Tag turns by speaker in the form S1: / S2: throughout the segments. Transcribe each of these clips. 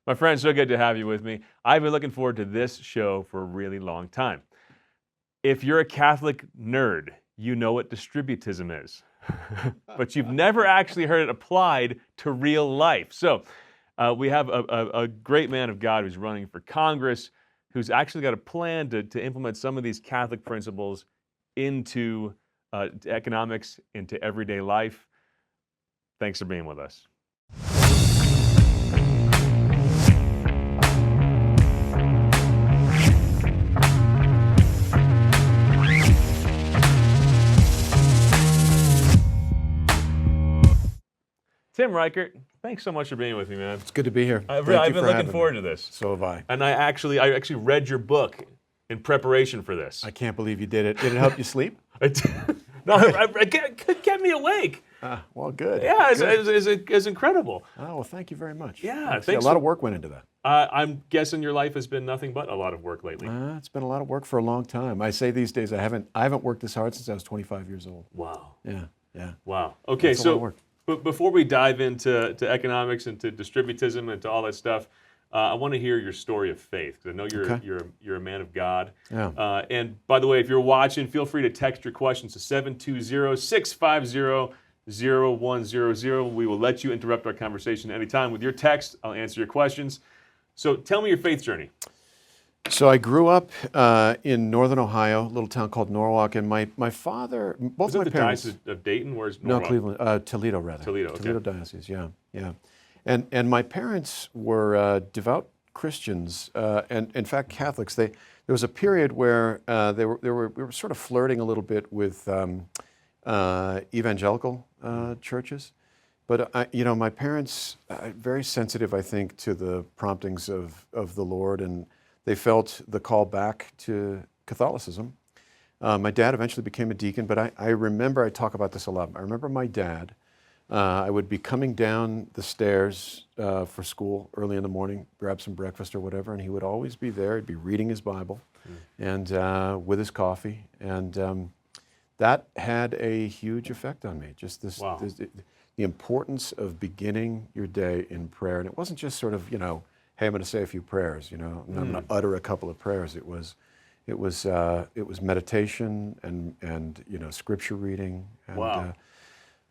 S1: My friend, so good to have you with me. I've been looking forward to this show for a really long time. If you're a Catholic nerd, you know what distributism is, but you've never actually heard it applied to real life. So we have a great man of God who's running for Congress, who's actually got a plan to implement some of these Catholic principles into economics, into everyday life. Thanks for being with us. Tim Reichert, thanks so much for being with me, man.
S2: It's good to be here.
S1: I've been looking forward to this.
S2: So have I.
S1: And I actually read your book in preparation for this.
S2: I can't believe you did it. Did it help you sleep?
S1: No, it kept me awake.
S2: Well, good.
S1: Yeah,
S2: Good.
S1: it's incredible.
S2: Oh, well, thank you very much.
S1: Yeah,
S2: thanks. A lot of work went into that.
S1: I'm guessing your life has been nothing but a lot of work lately.
S2: It's been a lot of work for a long time. I say these days I haven't worked this hard since I was 25 years old.
S1: Wow.
S2: Yeah.
S1: Wow. Okay,
S2: That's a lot of
S1: so
S2: work.
S1: but before we dive into economics and to distributism and to all that stuff, I want to hear your story of faith, because I know you're a man of God.
S2: Yeah.
S1: And by the way, if you're watching, feel free to text your questions to 720-650-0100. We will let you interrupt our conversation anytime with your text. I'll answer your questions. So tell me your faith journey.
S2: So I grew up in northern Ohio, a little town called Norwalk, and my father, both my
S1: the
S2: parents.
S1: Diocese of Dayton? Where's
S2: No,
S1: Norwalk?
S2: Cleveland, Toledo rather.
S1: Toledo, okay.
S2: Toledo Diocese, yeah. And my parents were devout Christians, and in fact Catholics. There was a period where we were sort of flirting a little bit with evangelical churches. But my parents, very sensitive, I think, to the promptings of the Lord, and they felt the call back to Catholicism. My dad eventually became a deacon, but I remember, I talk about this a lot, I remember my dad, I would be coming down the stairs for school early in the morning, grab some breakfast or whatever, and he would always be there. He'd be reading his Bible and with his coffee, and that had a huge effect on me. Just this,
S1: wow.
S2: The importance of beginning your day in prayer. And it wasn't just sort of, hey, I'm going to say a few prayers, I'm going to utter a couple of prayers. It was meditation and scripture reading. And,
S1: wow.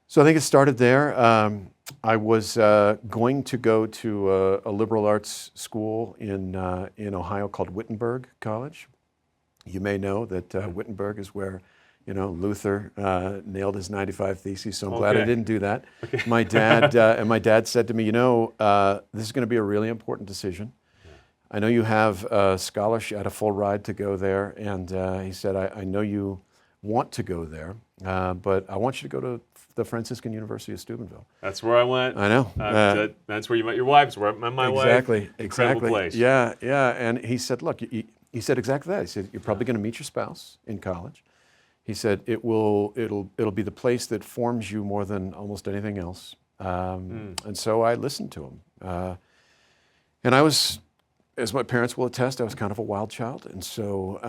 S2: So I think it started there. I was going to go to a liberal arts school in Ohio called Wittenberg College. You may know that Wittenberg is where Luther nailed his 95 Theses, so I'm glad I didn't do that. Okay. My dad said to me, this is going to be a really important decision. Yeah. I know you have a scholarship, had a full ride to go there, and he said, I know you want to go there, but I want you to go to the Franciscan University of Steubenville.
S1: That's where I went.
S2: I know.
S1: That's where you met your wife. That's where I met my wife. Incredible place.
S2: Yeah. And he said, look, he said exactly that. He said, you're probably going to meet your spouse in college. He said, it'll be the place that forms you more than almost anything else. And so I listened to him. And I was, as my parents will attest, I was kind of a wild child. And so,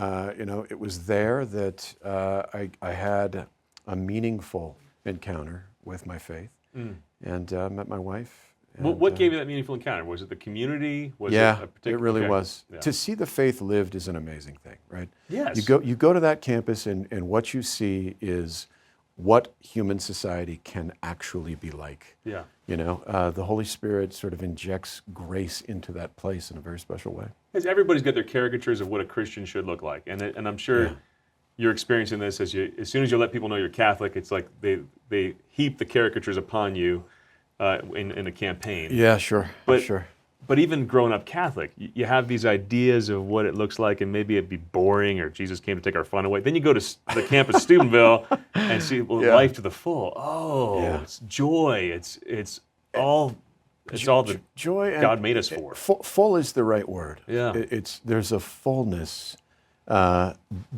S2: it was there that I had a meaningful encounter with my faith and met my wife. And,
S1: what gave you that meaningful encounter? Was it the community? Was it
S2: it really was. Yeah. To see the faith lived is an amazing thing, right?
S1: Yes.
S2: You go to that campus and what you see is what human society can actually be like.
S1: Yeah.
S2: The Holy Spirit sort of injects grace into that place in a very special way.
S1: Because everybody's got their caricatures of what a Christian should look like, and I'm sure you're experiencing this as soon as you let people know you're Catholic, it's like they heap the caricatures upon you. In a campaign.
S2: Yeah, sure.
S1: But even growing up Catholic, you have these ideas of what it looks like, and maybe it'd be boring, or Jesus came to take our fun away. Then you go to the campus Steubenville and see life to the full. It's joy. It's all the
S2: joy
S1: God made us for.
S2: Full is the right word.
S1: Yeah.
S2: There's a fullness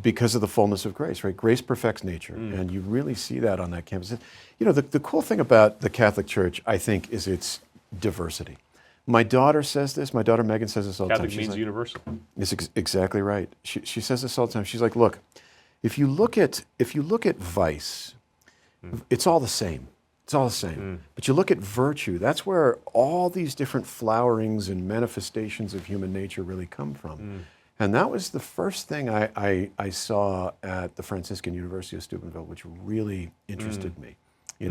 S2: because of the fullness of grace, right? Grace perfects nature, and you really see that on that campus. The cool thing about the Catholic Church, I think, is its diversity. My daughter says this. My daughter Megan says this all the time.
S1: Catholic means universal.
S2: It's exactly right. She says this all the time. She's like, look, if you look at vice, it's all the same. It's all the same. But you look at virtue, that's where all these different flowerings and manifestations of human nature really come from. And that was the first thing I saw at the Franciscan University of Steubenville, which really interested me. You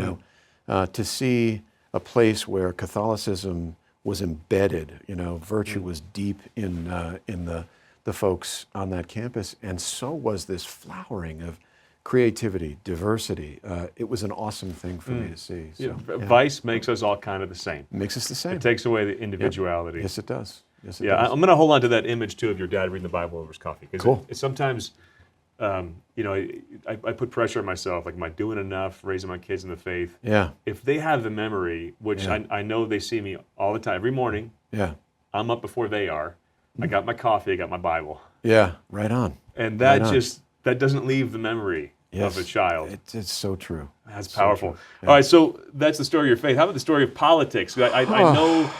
S2: know, to see a place where Catholicism was embedded, you know, virtue was deep in the folks on that campus, and so was this flowering of creativity, diversity. It was an awesome thing for me to see. So,
S1: Vice makes us all kind of the same.
S2: Makes us the same.
S1: It takes away the individuality.
S2: Yes, it does. Yes, it
S1: Yeah,
S2: does.
S1: I'm going to hold on to that image too of your dad reading the Bible over his coffee. Because
S2: Cool.
S1: it sometimes, you know, I put pressure on myself. Like, am I doing enough raising my kids in the faith?
S2: Yeah.
S1: If they have the memory, which I know they see me all the time, every morning,
S2: Yeah.
S1: I'm up before they are. I got my coffee, I got my Bible.
S2: Yeah. Right on.
S1: And that
S2: Right on.
S1: that doesn't leave the memory of a child.
S2: It's so true.
S1: That's
S2: So
S1: powerful.
S2: true. Yeah.
S1: All right, so that's the story of your faith. How about the story of politics? I know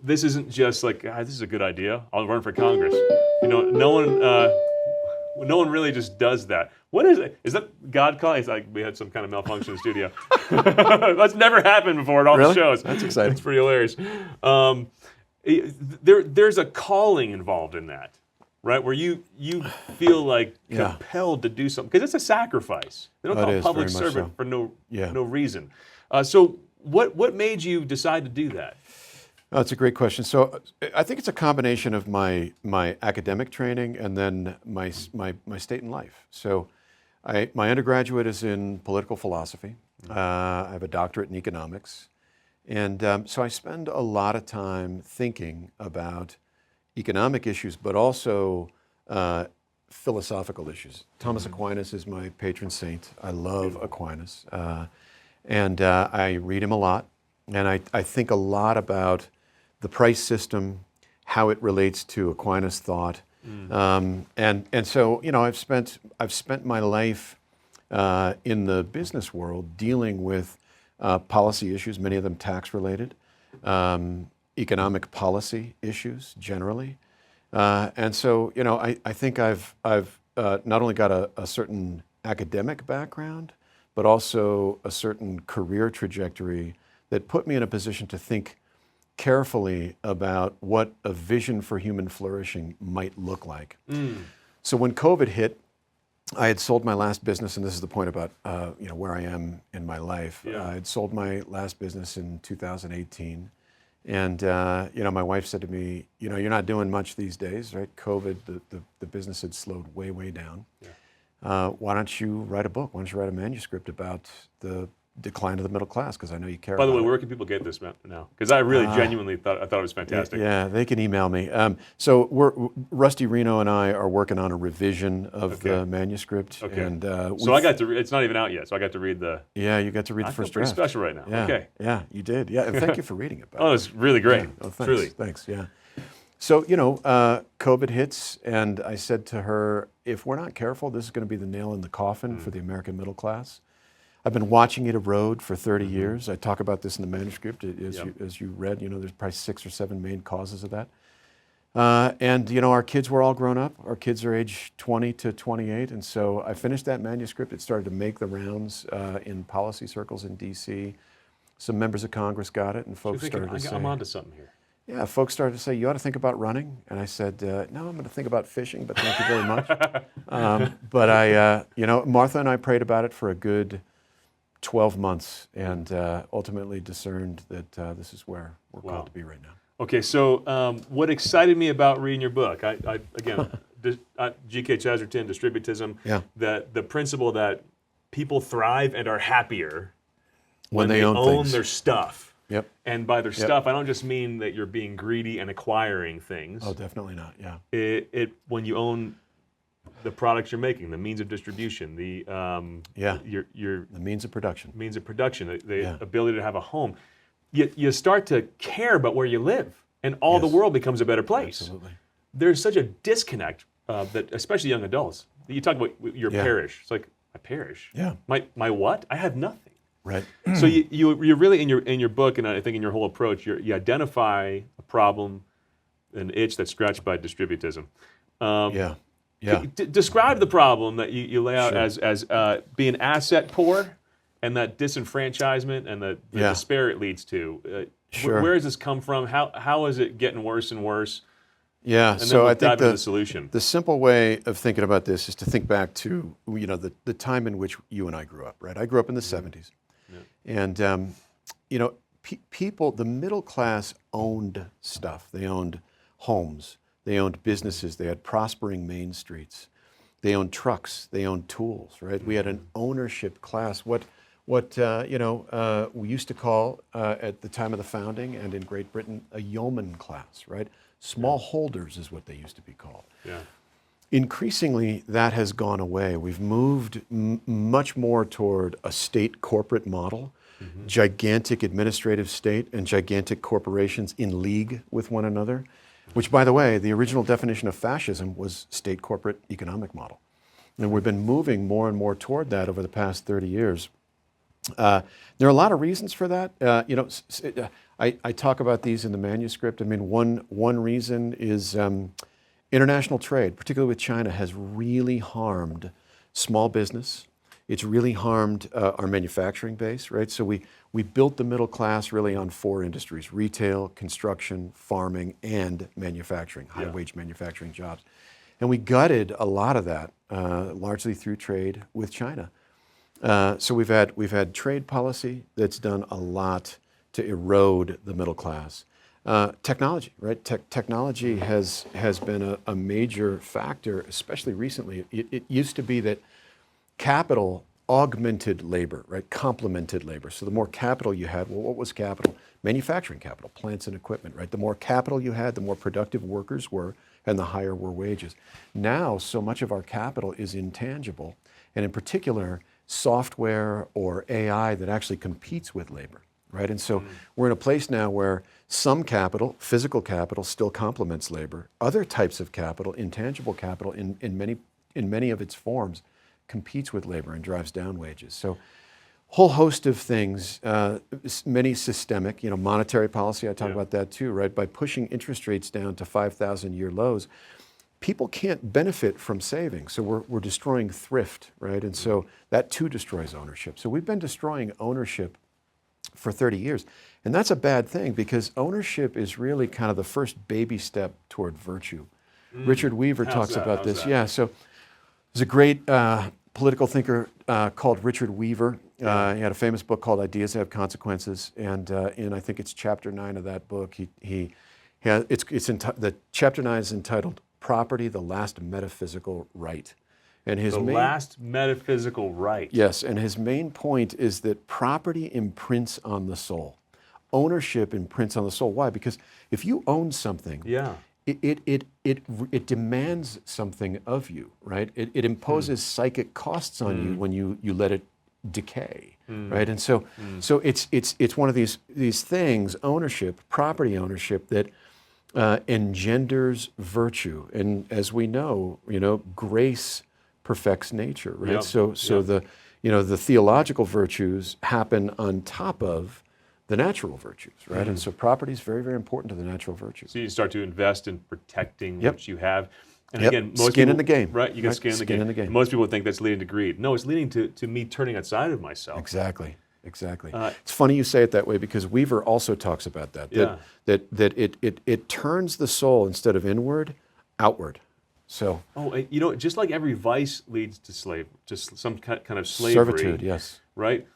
S1: this isn't just like, this is a good idea, I'll run for Congress. You know, no one really just does that. What is it? Is that God calling? It's like we had some kind of malfunction in the studio. That's never happened before at all the
S2: Really?
S1: shows.
S2: That's exciting.
S1: It's pretty hilarious. There's a calling involved in that, right? Where you feel like compelled to do something because it's a sacrifice. They don't
S2: It
S1: call
S2: is,
S1: public
S2: very much
S1: servant
S2: so.
S1: for no
S2: Yeah.
S1: reason. So what made you decide to do that?
S2: Oh, that's a great question. So I think it's a combination of my academic training and then my state in life. So my undergraduate is in political philosophy. I have a doctorate in economics. And so I spend a lot of time thinking about economic issues, but also philosophical issues. Thomas Aquinas is my patron saint. I love Aquinas. And I read him a lot. And I think a lot about the price system, how it relates to Aquinas thought. And so, you know, I've spent my life in the business world dealing with policy issues, many of them tax related, economic policy issues generally. And so, you know, I think I've not only got a certain academic background, but also a certain career trajectory that put me in a position to think carefully about what a vision for human flourishing might look like. So when COVID hit, I had sold my last business, and this is the point about you know, where I am in my life. I had sold my last business in 2018, and you know, my wife said to me, you know, you're not doing much these days, right? COVID, the business had slowed way down. Why don't you write a book? Why don't you write a manuscript about the decline of the middle class? Because I know you care about it.
S1: By the way, where can people get this now? Because I really genuinely thought it was fantastic.
S2: Yeah, they can email me. So Rusty Reno and I are working on a revision of the manuscript.
S1: Okay.
S2: And
S1: so I got to. It's not even out yet. So I got to read the.
S2: Yeah, you got to read the
S1: I feel
S2: first
S1: pretty
S2: draft.
S1: special right now.
S2: Yeah,
S1: Okay.
S2: Yeah, you did. Yeah, and thank you for reading it. By the
S1: Oh,
S2: way.
S1: it's really great.
S2: Oh, thanks.
S1: Truly.
S2: Thanks. Yeah. So, you know, COVID hits, and I said to her, if we're not careful, this is going to be the nail in the coffin for the American middle class. I've been watching it erode for 30 years. I talk about this in the manuscript. As you read, you know, there's probably 6 or 7 main causes of that. And, you know, our kids were all grown up. Our kids are age 20 to 28. And so I finished that manuscript. It started to make the rounds in policy circles in D.C. Some members of Congress got it, and folks started to say,
S1: I'm onto something here.
S2: yeah, folks started to say, you ought to think about running. And I said, no, I'm going to think about fishing, but thank you very much. But I, you know, Martha and I prayed about it for a good 12 months and ultimately discerned that this is where we're called to be right now.
S1: Okay, so what excited me about reading your book, again, G.K. Chesterton, distributism, that the principle that people thrive and are happier when they own
S2: things.
S1: their stuff.
S2: Yep.
S1: And by their stuff, I don't just mean that you're being greedy and acquiring things.
S2: Oh, definitely not. Yeah.
S1: When you own the products you're making, the means of distribution, the
S2: the means of production.
S1: Means of production, the ability to have a home, you start to care about where you live, and all the world becomes a better place.
S2: Absolutely.
S1: There's such a disconnect that, especially young adults, you talk about your parish. It's like, my parish.
S2: Yeah.
S1: My what? I have nothing.
S2: Right.
S1: So you're really in your book, and I think in your whole approach, you identify a problem, an itch that's scratched by distributism.
S2: Yeah.
S1: Describe the problem that you lay out as being asset poor and that disenfranchisement and the
S2: Yeah.
S1: despair it leads to.
S2: Sure.
S1: Where does this come from? How is it getting worse and worse?
S2: Yeah,
S1: And then
S2: so
S1: we'll
S2: I
S1: dive
S2: think
S1: into the solution.
S2: the simple way of thinking about this is to think back to, you know, the time in which you and I grew up, right? I grew up in the 70s.
S1: Yeah.
S2: And, you know, people, the middle class owned stuff. They owned homes. They owned businesses. They had prospering main streets. They owned trucks. They owned tools, right? We had an ownership class. What we used to call at the time of the founding and in Great Britain a yeoman class, right? Small holders is what they used to be called.
S1: Yeah.
S2: Increasingly, that has gone away. We've moved much more toward a state corporate model, gigantic administrative state and gigantic corporations in league with one another, which, by the way, the original definition of fascism was state corporate economic model. And we've been moving more and more toward that over the past 30 years. There are a lot of reasons for that. I talk about these in the manuscript. I mean, one reason is international trade, particularly with China, has really harmed small business. It's really harmed our manufacturing base, right? So we built the middle class really on 4 industries: retail, construction, farming, and manufacturing, high-wage manufacturing jobs. And we gutted a lot of that, largely through trade with China. So we've had trade policy that's done a lot to erode the middle class. Technology, right? Technology has been a major factor, especially recently. It used to be that capital augmented labor, right? Complemented labor. So the more capital you had, well, what was capital? Manufacturing capital, plants and equipment, right? The more capital you had, the more productive workers were, and the higher were wages. Now, so much of our capital is intangible, and in particular, software or AI that actually competes with labor, right? And so we're in a place now where some capital, physical capital, still complements labor. Other types of capital, intangible capital, in many of its forms, competes with labor and drives down wages. So, whole host of things, many systemic, monetary policy, I talk about that too, right? By pushing interest rates down to 5,000-year lows, people can't benefit from saving. So we're destroying thrift, right? And so that too destroys ownership. So we've been destroying ownership for 30 years. And that's a bad thing because ownership is really kind of the first baby step toward virtue. Richard Weaver talks about this. Yeah, so there's a great political thinker called Richard Weaver. He had a famous book called Ideas Have Consequences, and in I think it's chapter 9 of that book, the chapter 9 is entitled "Property: The Last Metaphysical Right," and his
S1: last metaphysical right.
S2: Yes, and his main point is that property imprints on the soul, ownership imprints on the soul. Why? Because if you own something, it demands something of you, right? It imposes psychic costs on you when you let it decay, right? And so it's one of these things, ownership, property ownership, that engenders virtue, and as we know, grace perfects nature, right? The theological virtues happen on top of the natural virtues, right? And so property is very, very important to the natural virtues.
S1: So you start to invest in protecting what you have. And again,
S2: most skin in the game.
S1: Right, you get skin in the game. Most people think that's leading to greed. No, it's leading to me turning outside of myself.
S2: Exactly. It's funny you say it that way because Weaver also talks about that. That it turns the soul instead of inward, outward. So.
S1: Just like every vice leads to some kind of slavery.
S2: Servitude, yes.
S1: Right.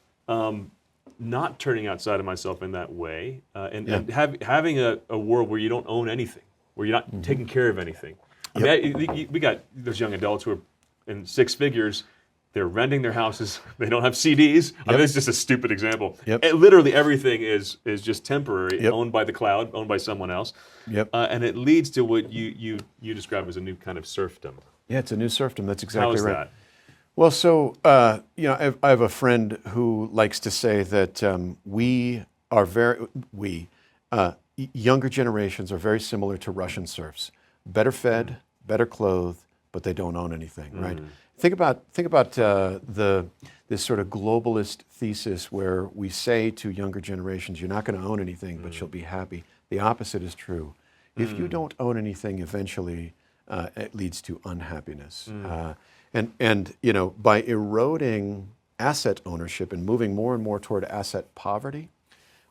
S1: Not turning outside of myself in that way, and having a world where you don't own anything, where you're not taking care of anything. I mean, we got those young adults who are in 6 figures. They're renting their houses. They don't have CDs. I mean, this is just a stupid example. Literally everything is just temporary, owned by the cloud, owned by someone else. And it leads to what you describe as a new kind of serfdom.
S2: Yeah, it's a new serfdom. That's exactly
S1: right. How is
S2: right.
S1: that?
S2: Well, so, I have a friend who likes to say that younger generations are very similar to Russian serfs. Better fed, better clothed, but they don't own anything, right? Think about this sort of globalist thesis where we say to younger generations, you're not going to own anything, but you'll be happy. The opposite is true. If you don't own anything, eventually it leads to unhappiness. And by eroding asset ownership and moving more and more toward asset poverty,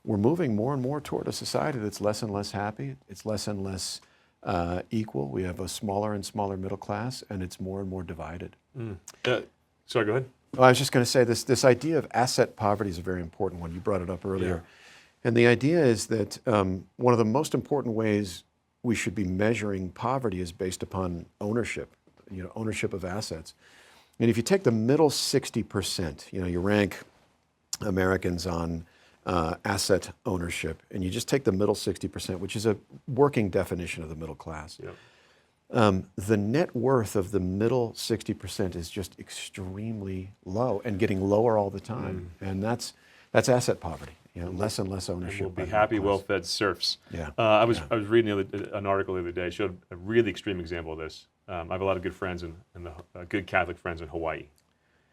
S2: we're moving more and more toward a society that's less and less happy. It's less and less equal. We have a smaller and smaller middle class, and it's more and more divided.
S1: Sorry, go ahead.
S2: Well, I was just going to say this idea of asset poverty is a very important one. You brought it up earlier. Yeah. And the idea is that one of the most important ways we should be measuring poverty is based upon ownership, ownership of assets. And if you take the middle 60%, you rank Americans on asset ownership, and you just take the middle 60%, which is a working definition of the middle class. Yep. The net worth of the middle 60% is just extremely low and getting lower all the time. And that's asset poverty. Less and less ownership.
S1: And we'll be happy, well-fed serfs.
S2: Yeah.
S1: I was reading an article the other day. It showed a really extreme example of this. I have a lot of good friends and good Catholic friends in Hawaii.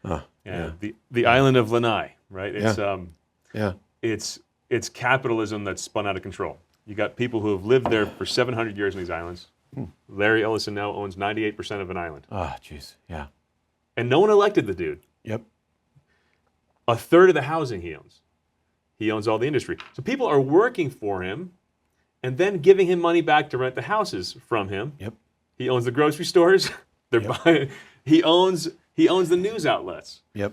S1: The island of Lanai, right? It's it's capitalism that's spun out of control. You got people who have lived there for 700 years in these islands. Larry Ellison now owns 98% of an island.
S2: Oh, jeez, yeah.
S1: And no one elected the dude.
S2: Yep.
S1: A third of the housing he owns. He owns all the industry. So people are working for him and then giving him money back to rent the houses from him.
S2: Yep.
S1: He owns the grocery stores. They're buying. He owns the news outlets.
S2: Yep.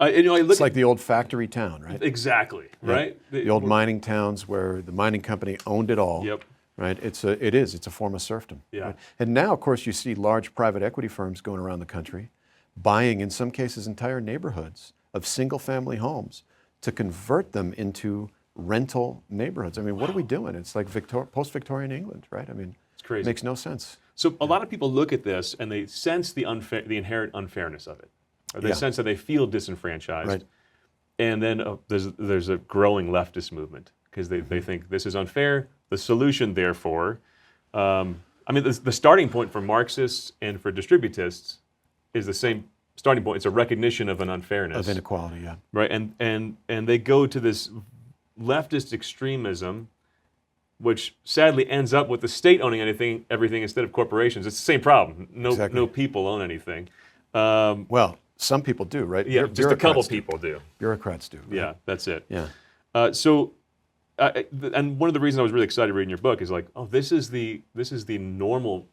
S1: It's
S2: like the old factory town, right?
S1: Exactly, right?
S2: The old mining towns where the mining company owned it all.
S1: Yep.
S2: Right? It's a form of serfdom.
S1: Yeah.
S2: Right? And now, of course, you see large private equity firms going around the country, buying, in some cases, entire neighborhoods of single-family homes to convert them into rental neighborhoods. I mean, what are we doing? It's like post-Victorian England, right? I mean,
S1: it's crazy.
S2: It makes no sense.
S1: So a lot of people look at this and they sense the inherent unfairness of it. Or they sense that they feel disenfranchised.
S2: Right.
S1: And then there's a growing leftist movement because they think this is unfair. The solution, therefore, the starting point for Marxists and for distributists is the same starting point. It's a recognition of an unfairness.
S2: Of inequality, yeah.
S1: Right, and they go to this leftist extremism, which sadly ends up with the state owning everything instead of corporations. It's the same problem. No people own anything.
S2: Well, some people do, right?
S1: Yeah, just a couple people do.
S2: Bureaucrats do. Right?
S1: Yeah, that's it.
S2: Yeah.
S1: And one of the reasons I was really excited reading your book is like, oh, this is the normal,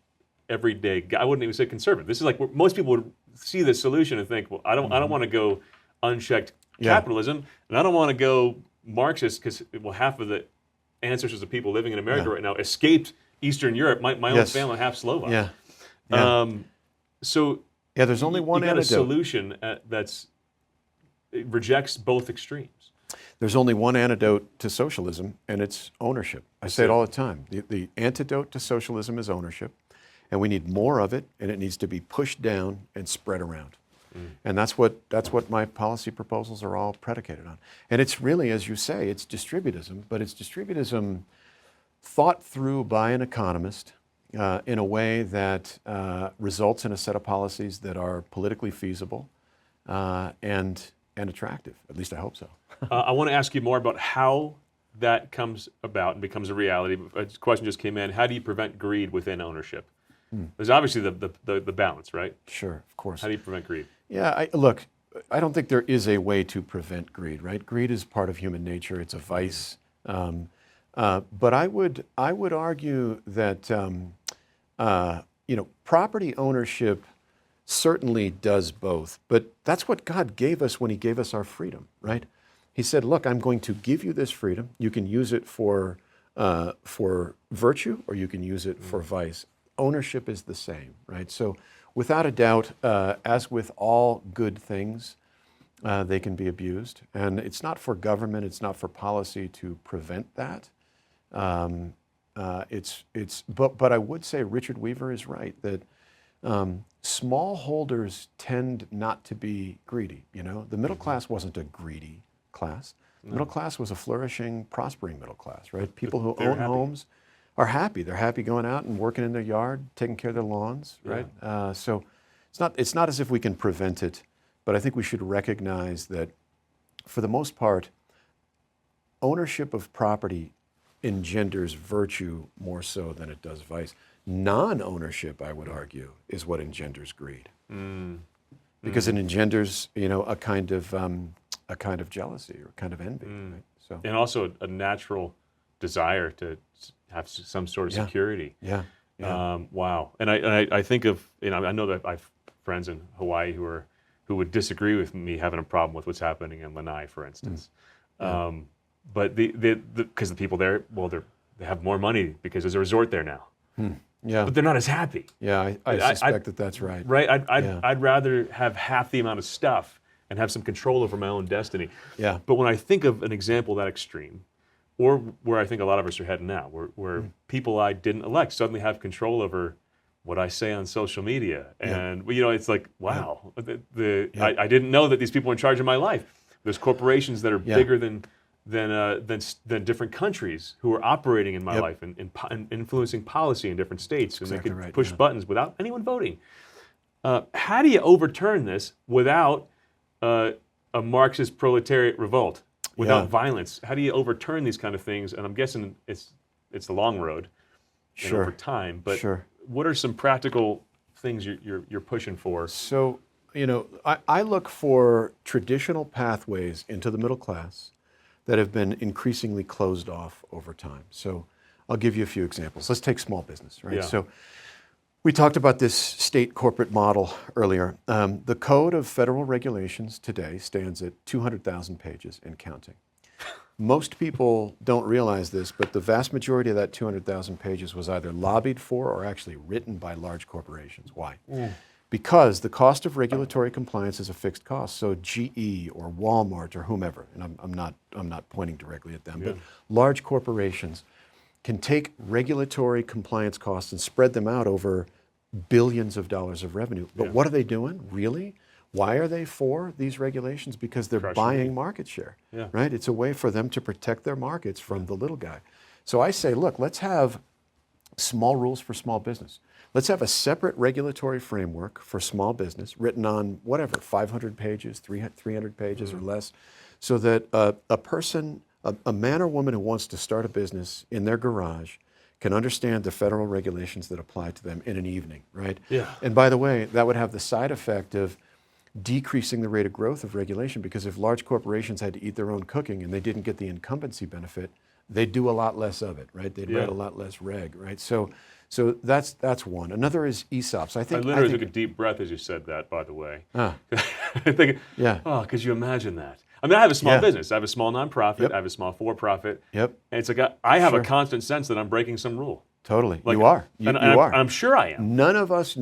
S1: everyday guy. I wouldn't even say conservative. This is like where most people would see this solution and think, well, I don't want to go unchecked capitalism, and I don't want to go Marxist because half of the ancestors of people living in America right now escaped Eastern Europe. My own family, half Slovak.
S2: Yeah. There's only one
S1: you got
S2: antidote.
S1: A solution it rejects both extremes.
S2: There's only one antidote to socialism, and it's ownership. I say it all the time. The antidote to socialism is ownership, and we need more of it, and it needs to be pushed down and spread around. And that's what my policy proposals are all predicated on. And it's really, as you say, it's distributism, but it's distributism thought through by an economist in a way that results in a set of policies that are politically feasible and attractive. At least I hope so.
S1: I want to ask you more about how that comes about and becomes a reality. A question just came in. How do you prevent greed within ownership? There's obviously the balance, right?
S2: Sure, of course.
S1: How do you prevent greed?
S2: Yeah, I don't think there is a way to prevent greed, right? Greed is part of human nature. It's a vice. But I would argue that property ownership certainly does both. But that's what God gave us when He gave us our freedom, right? He said, "Look, I'm going to give you this freedom. You can use it for virtue, or you can use it for vice. Ownership is the same, right? So, without a doubt, as with all good things, they can be abused, and it's not for government, it's not for policy to prevent that. But I would say Richard Weaver is right that smallholders tend not to be greedy. The middle class wasn't a greedy class. The middle class was a flourishing, prospering middle class, right? People who own homes are happy. They're happy going out and working in their yard, taking care of their lawns, right? So it's not as if we can prevent it, but I think we should recognize that, for the most part, ownership of property engenders virtue more so than it does vice. Non-ownership, I would argue, is what engenders greed. because it engenders, a kind of jealousy or a kind of envy. Right? So
S1: And also a natural desire to have some sort of security.
S2: yeah.
S1: Wow. And I think of, I know that I have friends in Hawaii who would disagree with me having a problem with what's happening in Lanai, for instance. But because the people there, well, they have more money because there's a resort there now.
S2: Yeah.
S1: But they're not as happy.
S2: Yeah, I suspect that that's right.
S1: Right? I'd rather have half the amount of stuff and have some control over my own destiny.
S2: Yeah.
S1: But when I think of an example that extreme, or where I think a lot of us are heading now, where people I didn't elect suddenly have control over what I say on social media. And, it's like, wow, I didn't know that these people were in charge of my life. There's corporations that are bigger than different countries who are operating in my life and influencing policy in different states. And they could push buttons without anyone voting. How do you overturn this without a Marxist proletariat revolt? Without violence, how do you overturn these kind of things? And I'm guessing it's the long road, over time. But what are some practical things you're pushing for?
S2: So, I look for traditional pathways into the middle class that have been increasingly closed off over time. So, I'll give you a few examples. Let's take small business, right?
S1: Yeah.
S2: So, we talked about this state corporate model earlier. The Code of Federal Regulations today stands at 200,000 pages and counting. Most people don't realize this, but the vast majority of that 200,000 pages was either lobbied for or actually written by large corporations. Why? Because the cost of regulatory compliance is a fixed cost. So GE or Walmart or whomever, and I'm not pointing directly at them, but large corporations can take regulatory compliance costs and spread them out over billions of dollars of revenue. But what are they doing, really? Why are they for these regulations? Because they're buying market share, right? It's a way for them to protect their markets from the little guy. So I say, look, let's have small rules for small business. Let's have a separate regulatory framework for small business written on whatever, 500 pages, 300 pages or less, so that a person, a man or woman who wants to start a business in their garage can understand the federal regulations that apply to them in an evening, right?
S1: Yeah.
S2: And by the way, that would have the side effect of decreasing the rate of growth of regulation, because if large corporations had to eat their own cooking and they didn't get the incumbency benefit, they'd do a lot less of it, right? They'd write a lot less reg, right? So that's one. Another is ESOPs. I
S1: literally took a deep breath as you said that, by the way. Could you imagine that? I mean, I have a small business. I have a small nonprofit. I have a small for-profit. And it's like I have a constant sense that I'm breaking some rule.
S2: Totally. You are. You are.
S1: I'm sure I am.
S2: None of us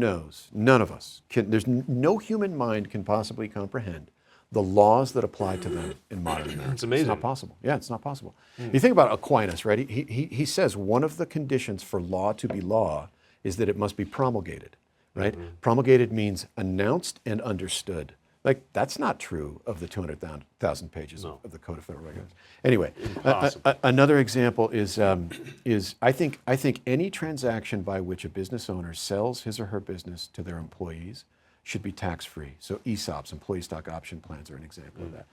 S2: can, no human mind can possibly comprehend the laws that apply to them in modern America.
S1: It's amazing.
S2: It's not possible. Yeah, it's not possible. You think about Aquinas, right? He says one of the conditions for law to be law is that it must be promulgated, right? Promulgated means announced and understood. Like, that's not true of the 200,000 pages of the Code of Federal Regulations. Anyway, another example is I think any transaction by which a business owner sells his or her business to their employees should be tax-free. So ESOPs, employee stock option plans, are an example of that.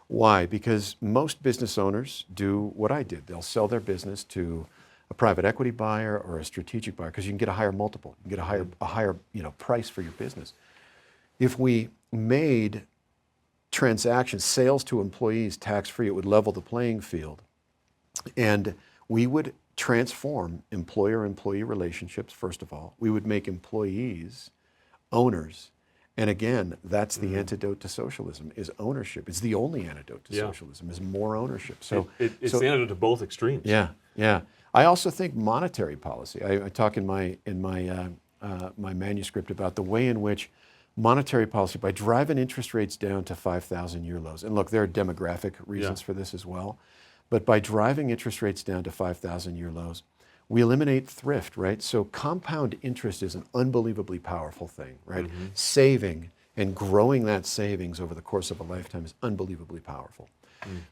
S2: Why? Because most business owners do what I did. They'll sell their business to a private equity buyer or a strategic buyer because you can get a higher multiple, you can get a higher price for your business. If we made transactions, sales to employees tax-free, it would level the playing field. And we would transform employer-employee relationships, first of all. We would make employees owners. And again, that's the antidote to socialism, is ownership. It's the only antidote to socialism, is more ownership. So
S1: it's the antidote to both extremes.
S2: Yeah. I also think monetary policy. I talk in my manuscript about the way in which monetary policy, by driving interest rates down to 5,000-year lows, and look, there are demographic reasons for this as well, but by driving interest rates down to 5,000-year lows, we eliminate thrift, right? So compound interest is an unbelievably powerful thing, right? Saving and growing that savings over the course of a lifetime is unbelievably powerful.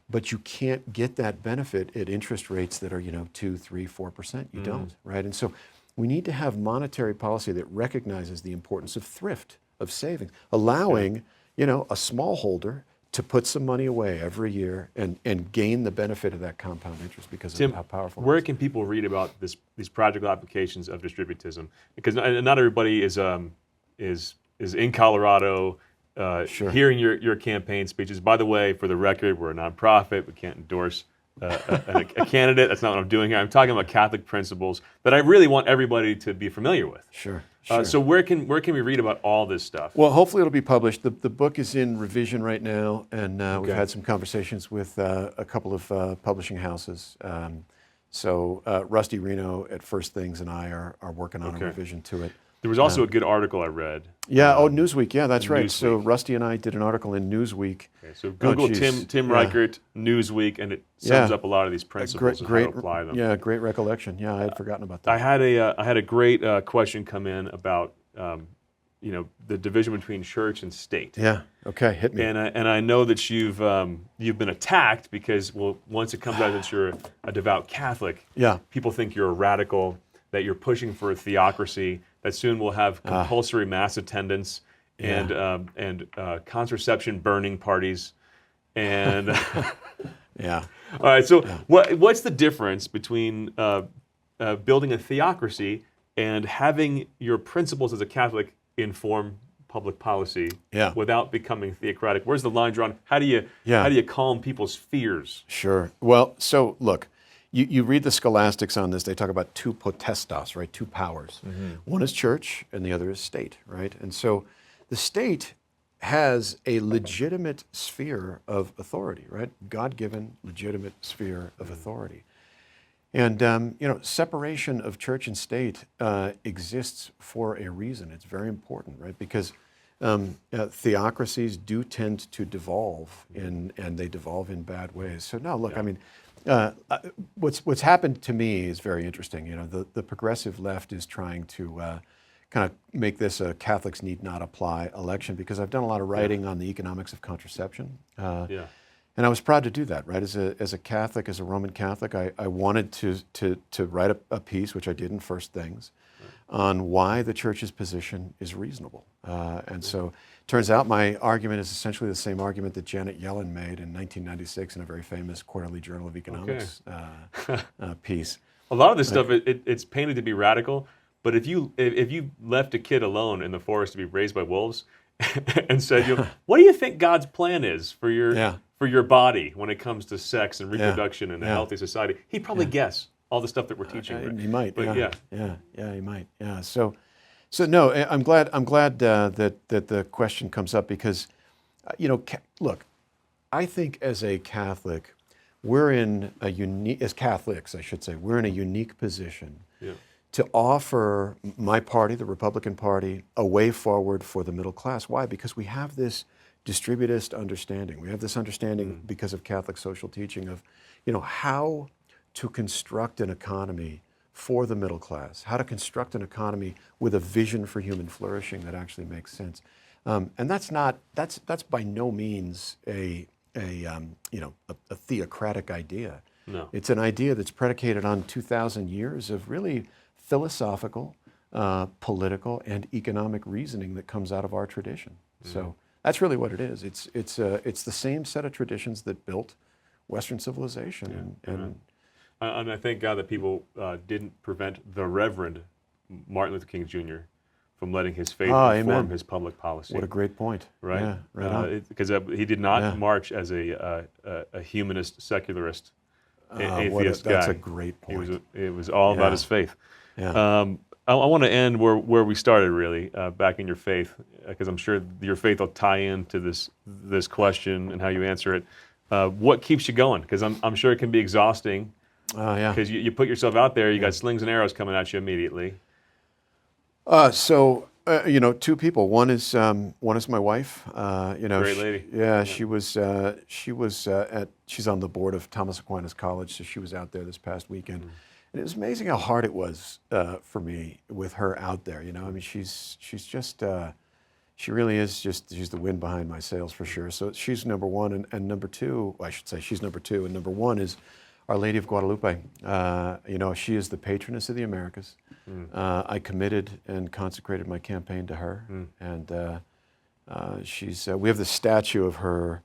S2: But you can't get that benefit at interest rates that are, 2, 3, 4%. You don't, right? And so we need to have monetary policy that recognizes the importance of thrift, of savings, allowing, a smallholder to put some money away every year and gain the benefit of that compound interest because of how powerful it is.
S1: Where can people read about these practical applications of distributism? Because not everybody is in Colorado
S2: Sure.
S1: hearing your campaign speeches. By the way, for the record, we're a nonprofit. We can't endorse a candidate. That's not what I'm doing here. I'm talking about Catholic principles that I really want everybody to be familiar with.
S2: Sure.
S1: So where can we read about all this stuff?
S2: Well, hopefully it'll be published. The book is in revision right now, and we've
S1: Okay.
S2: had some conversations with a couple of publishing houses. So Rusty Reno at First Things and I are working on
S1: Okay.
S2: a revision to it.
S1: There was also a good article I read.
S2: Yeah, Newsweek. Yeah, that's right.
S1: Newsweek.
S2: So Rusty and I did an article in Newsweek.
S1: Okay, so Google
S2: geez.
S1: Tim
S2: Yeah.
S1: Reichert, Newsweek, and it sums
S2: Yeah.
S1: up a lot of these principles and how to apply them.
S2: Yeah, great recollection. Yeah, I had forgotten about that.
S1: I had a great question come in about the division between church and state.
S2: Yeah. Okay. Hit me.
S1: And I know that you've been attacked because, well, once it comes out that you're a devout Catholic,
S2: Yeah.
S1: people think you're a radical, that you're pushing for a theocracy, that soon we'll have compulsory mass attendance and contraception burning parties, and
S2: Yeah.
S1: all right. So what's the difference between building a theocracy and having your principles as a Catholic inform public policy without becoming theocratic? Where's the line drawn? How do you calm people's fears?
S2: Sure. Well, so look, you read the scholastics on this. They talk about two potestas, right? Two powers. One is church, and the other is state, right? And so the state has a legitimate sphere of authority, right? God-given, legitimate sphere of authority. And separation of church and state exists for a reason. It's very important, right? Because theocracies do tend to devolve, and they devolve in bad ways. So no, look, I mean, what's happened to me is very interesting. The progressive left is trying to kind of make this a Catholics need not apply election, because I've done a lot of writing on the economics of contraception. And I was proud to do that, right? As a Catholic, as a Roman Catholic, I wanted to write a piece, which I did in First Things, on why the church's position is reasonable. And so it turns out my argument is essentially the same argument that Janet Yellen made in 1996 in a very famous Quarterly Journal of Economics piece.
S1: A lot of this stuff, it's painted to be radical, but if you left a kid alone in the forest to be raised by wolves and said, what do you think God's plan is for your body when it comes to sex and reproduction and a healthy society, he'd probably guess all the stuff that we're teaching.
S2: He might,
S1: but
S2: he might. Yeah. So no, I'm glad that the question comes up, because, look, I think as a Catholic, as Catholics, I should say, we're in a unique position to offer my party, the Republican Party, a way forward for the middle class. Why? Because we have this distributist understanding. We have this understanding because of Catholic social teaching of, how to construct an economy for the middle class, how to construct an economy with a vision for human flourishing that actually makes sense. And that's by no means a theocratic idea.
S1: No.
S2: It's an idea that's predicated on 2,000 years of really philosophical, political, and economic reasoning that comes out of our tradition. So that's really what it is. It's the same set of traditions that built Western civilization. And
S1: I thank God that people didn't prevent the Reverend Martin Luther King Jr. from letting his faith inform his public policy.
S2: What a great point.
S1: Right?
S2: Yeah, right on.
S1: Because he did not march as a humanist, secularist, atheist guy.
S2: That's a great point.
S1: It was all about his faith.
S2: Yeah.
S1: I want to end where we started, really, back in your faith, because I'm sure your faith will tie into this question and how you answer it. What keeps you going? Because I'm sure it can be exhausting. Because you put yourself out there, you got slings and arrows coming at you immediately.
S2: Two people. One is my wife.
S1: Great lady.
S2: She's on the board of Thomas Aquinas College, so she was out there this past weekend. And it was amazing how hard it was for me with her out there. I mean, she's just, she really is she's the wind behind my sails for sure. So she's number one, and number two, I should say she's number two, and number one is Our Lady of Guadalupe. She is the patroness of the Americas. I committed and consecrated my campaign to her, and we have this statue of her.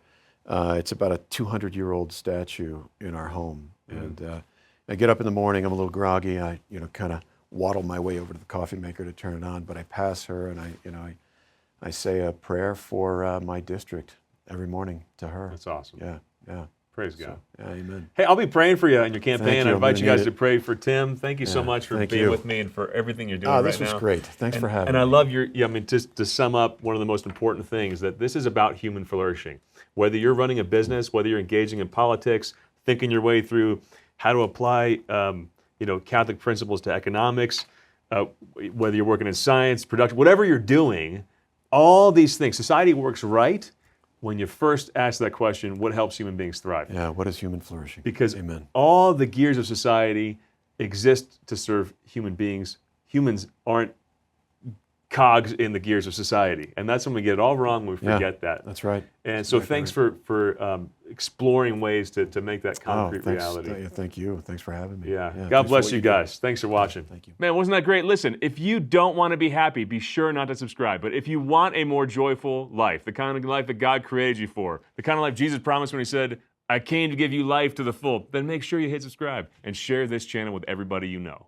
S2: It's about a 200-year-old statue in our home, and I get up in the morning. I'm a little groggy. I kind of waddle my way over to the coffee maker to turn it on, but I pass her, and I say a prayer for my district every morning to her.
S1: That's awesome.
S2: Yeah, yeah.
S1: Praise God.
S2: Yeah, amen.
S1: Hey, I'll be praying for you in your campaign.
S2: you.
S1: I
S2: I'm
S1: invite
S2: gonna
S1: you guys
S2: need
S1: to
S2: it.
S1: pray for Tim. Thank you so
S2: Yeah,
S1: much for
S2: thank
S1: being
S2: you.
S1: with me and for everything you're doing
S2: Oh,
S1: right
S2: this was
S1: now.
S2: great. Thanks for having
S1: And
S2: me.
S1: I love just to sum up, one of the most important things, that this is about human flourishing. Whether you're running a business, whether you're engaging in politics, thinking your way through how to apply Catholic principles to economics, whether you're working in science, production, whatever you're doing, all these things. Society works right when you first ask that question, what helps human beings thrive?
S2: Yeah, what is human flourishing?
S1: Because
S2: Amen.
S1: all the gears of society exist to serve human beings. Humans aren't cogs in the gears of society. And that's when we get it all wrong, when we forget that.
S2: That's right.
S1: And so thanks for exploring ways to make that concrete
S2: thanks.
S1: reality.
S2: Thank you. Thanks for having me.
S1: Yeah.
S2: Thanks
S1: God
S2: for
S1: bless
S2: what
S1: you
S2: do.
S1: guys. Thanks for watching.
S2: Thank you.
S1: Man, wasn't that great? Listen, if you don't want to be happy, be sure not to subscribe. But if you want a more joyful life, the kind of life that God created you for, the kind of life Jesus promised when he said, I came to give you life to the full, then make sure you hit subscribe and share this channel with everybody you know.